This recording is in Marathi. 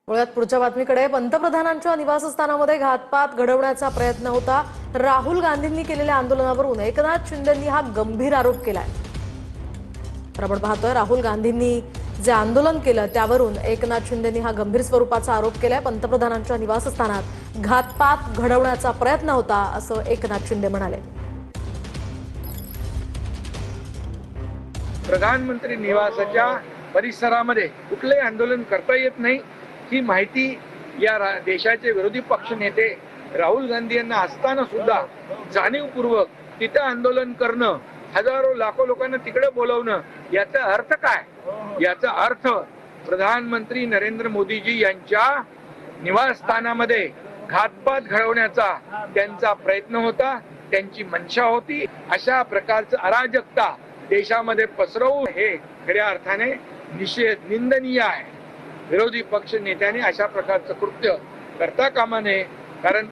वळूयात पुढच्या बातमीकडे। पंतप्रधानांच्या निवासस्थानामध्ये घातपात घडवण्याचा प्रयत्न होता। राहुल गांधींनी केलेल्या आंदोलनावरून एकनाथ शिंदेंनी हा गंभीर आरोप केलाय। तर आपण पाहतोय राहुल गांधींनी जे आंदोलन केलं त्यावरून एकनाथ शिंदेंनी हा गंभीर स्वरूपाचा आरोप केलाय। पंतप्रधानांच्या निवासस्थानात घातपात घडवण्याचा प्रयत्न होता असं एकनाथ शिंदे म्हणाले। प्रधानमंत्री निवासाच्या परिसरामध्ये कुठले आंदोलन करता येत नाही ही माहिती या देशाचे विरोधी पक्ष नेते राहुल गांधी यांना असताना सुद्धा जाणीवपूर्वक तिथे आंदोलन करणं, हजारो लाखो लोकांना तिकडे बोलवणं, याचा अर्थ काय? याचा अर्थ प्रधानमंत्री नरेंद्र मोदीजी यांच्या निवासस्थानामध्ये घातपात घडवण्याचा त्यांचा प्रयत्न होता, त्यांची मनशा होती। अशा प्रकारचं अराजकता देशामध्ये पसरवून हे खऱ्या अर्थाने निंदनीय आहे। विरोधी पक्ष नेत्याने अशा प्रकारचं कृत्य करता कामा नये, कारण